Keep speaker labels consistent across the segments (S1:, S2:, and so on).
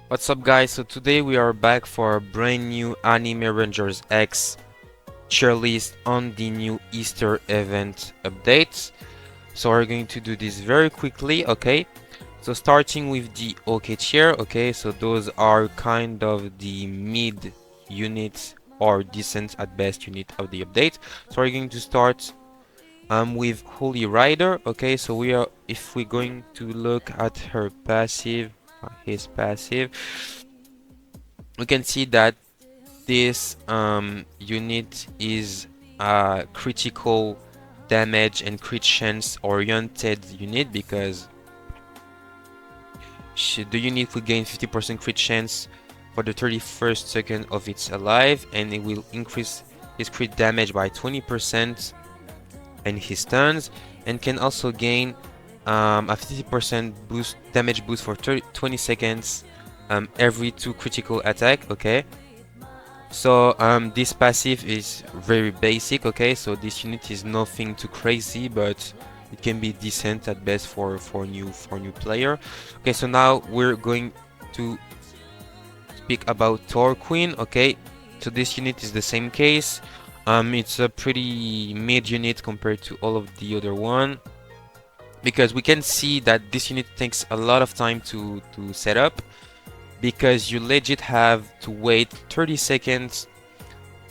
S1: What's up guys, so today we are back for a brand new Anime Rangers X tier list on the new Easter event updates. So we're going to do this very quickly, okay? So starting with the OK tier, okay, so those are kind of the mid units or decent at best unit of the update. So we're going to start with Holy Rider, okay, so if we're going to look at her passive, his passive, we can see that this unit is a critical damage and crit chance oriented unit because the unit will gain 50% crit chance for the 31st second of its alive, and it will increase his crit damage by 20% and his turns, and can also gain a 50% boost damage boost for 20 seconds every 2 critical attack. Okay, so this passive is very basic. Okay, so this unit is nothing too crazy, but it can be decent at best for new player. Okay, so now we're going to speak about Thor Queen. Okay, so this unit is the same case. It's a pretty mid unit compared to all of the other one, because we can see that this unit takes a lot of time to set up, because you legit have to wait 30 seconds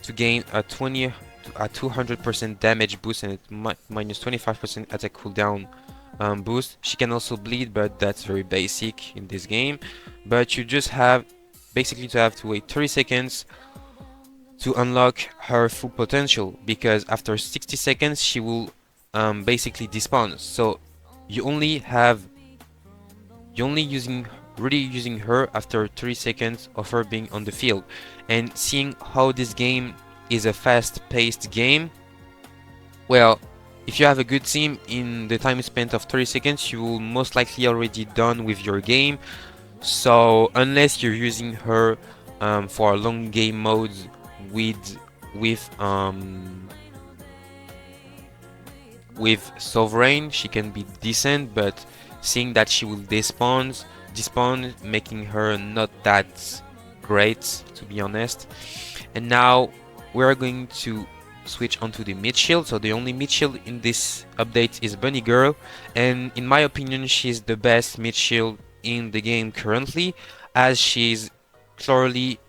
S1: to gain a 200% damage boost, and it minus 25% attack cooldown boost. She can also bleed, but that's very basic in this game. But you just have basically to have to wait 30 seconds to unlock her full potential, because after 60 seconds she will basically despawn. So you only really using her after 30 seconds of her being on the field. And seeing how this game is a fast-paced game, well, if you have a good team, in the time spent of 30 seconds you will most likely already done with your game. So unless you're using her for long game modes with with Sovereign, she can be decent, but seeing that she will despawn, making her not that great, to be honest. And now we're going to switch onto the mid shield. So the only mid shield in this update is Bunny Girl, and in my opinion she's the best mid shield in the game currently, as she's clearly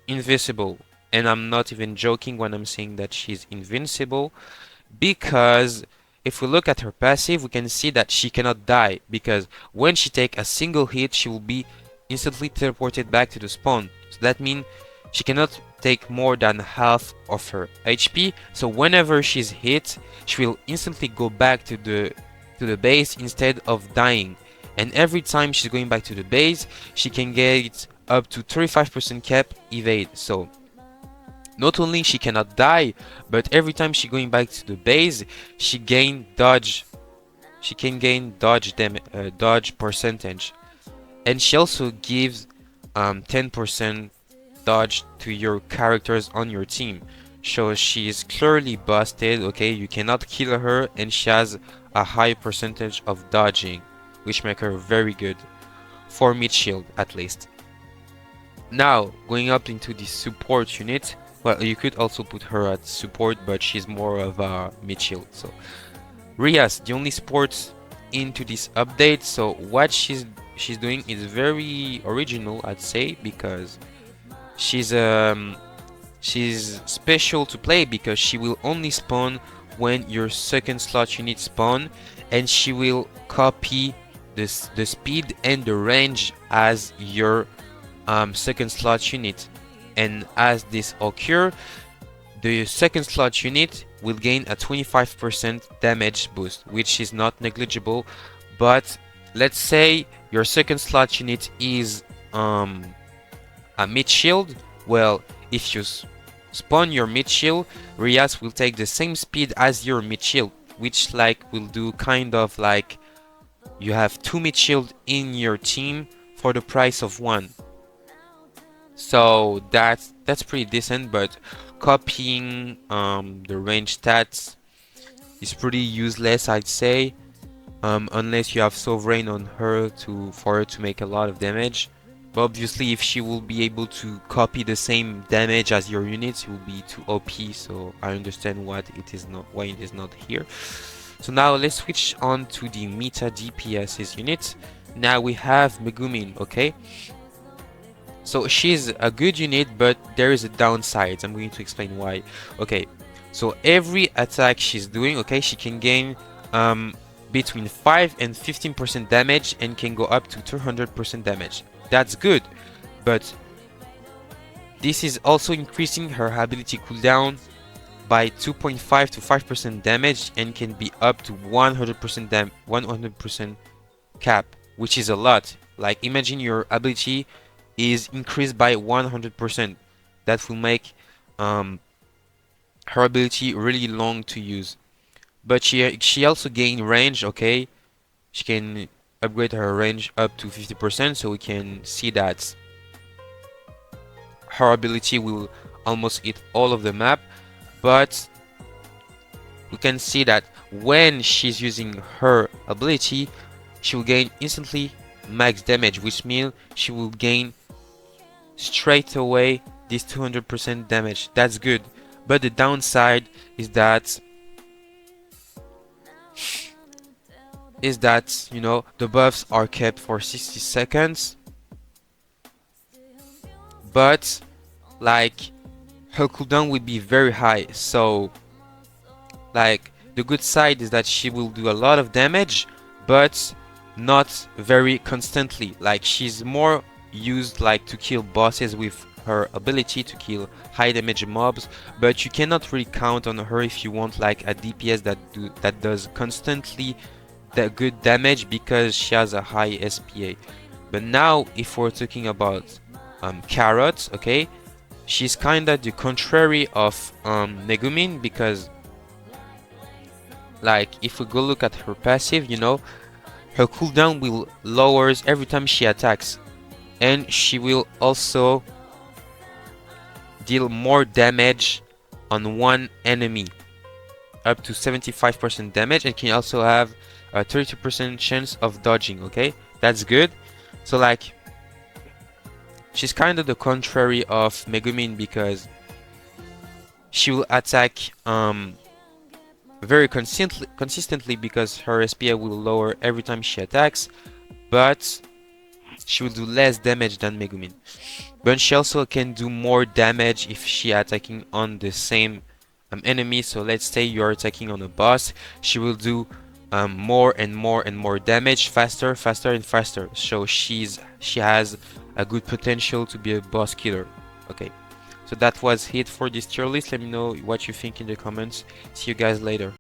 S1: invisible. And I'm not even joking when I'm saying that she's invincible, because if we look at her passive, we can see that she cannot die, because when she take a single hit, she will be instantly teleported back to the spawn. So that means she cannot take more than half of her HP. So whenever she's hit, she will instantly go back to the base instead of dying. And every time she's going back to the base, she can get up to 35% cap evade. So not only she cannot die, but every time she going back to the base, she gain dodge. She can gain dodge percentage, and she also gives 10% dodge to your characters on your team. So she is clearly busted. Okay, you cannot kill her, and she has a high percentage of dodging, which make her very good for mid shield at least. Now going up into the support unit. Well, you could also put her at support, but she's more of a mid shield. So Rias, the only support into this update. So what she's doing is very original, I'd say, because she's special to play, because she will only spawn when your second slot unit spawn, and she will copy the speed and the range as your second slot unit. And as this occurs, the second slot unit will gain a 25% damage boost, which is not negligible. But let's say your second slot unit is a mid shield. Well, if you spawn your mid shield, Rias will take the same speed as your mid shield, which will do kind of like you have 2 mid shield in your team for the price of 1. So that's pretty decent, but copying the range stats is pretty useless, I'd say, unless you have Sovereign on her for her to make a lot of damage. But obviously, if she will be able to copy the same damage as your units, it will be too OP. So I understand what it is not, why it is not here. So now let's switch on to the meta DPS's unit. Now we have Megumin, okay? So she's a good unit, but there is a downside. I'm going to explain why. Okay, so every attack she's doing, okay, she can gain between 5 and 15% damage and can go up to 200% damage. That's good, but this is also increasing her ability cooldown by 2.5 to 5% damage and can be up to 100% cap, which is a lot. Like imagine your ability is increased by 100%. That will make her ability really long to use. But she also gain range, okay? She can upgrade her range up to 50%, so we can see that her ability will almost hit all of the map. But we can see that when she's using her ability, she will gain instantly max damage, which means she will gain straight away this 200% damage. That's good, but the downside is that you know, the buffs are kept for 60 seconds, but like her cooldown will be very high. So like the good side is that she will do a lot of damage, but not very constantly. Like she's more used like to kill bosses with her ability to kill high damage mobs, but you cannot really count on her if you want like a DPS that does constantly the good damage, because she has a high SPA. But now if we're talking about Carrot, okay, she's kinda the contrary of Megumin, because like if we go look at her passive, you know, her cooldown will lowers every time she attacks, and she will also deal more damage on one enemy, up to 75% damage, and can also have a 30% chance of dodging. Okay, that's good. So like she's kind of the contrary of Megumin, because she will attack very consistently because her SPA will lower every time she attacks, but she will do less damage than Megumin. But she also can do more damage if she attacking on the same enemy. So let's say you're attacking on a boss, she will do more and more and more damage, faster and faster. So she has a good potential to be a boss killer. Okay, so that was it for this tier list. Let me know what you think in the comments. See you guys later.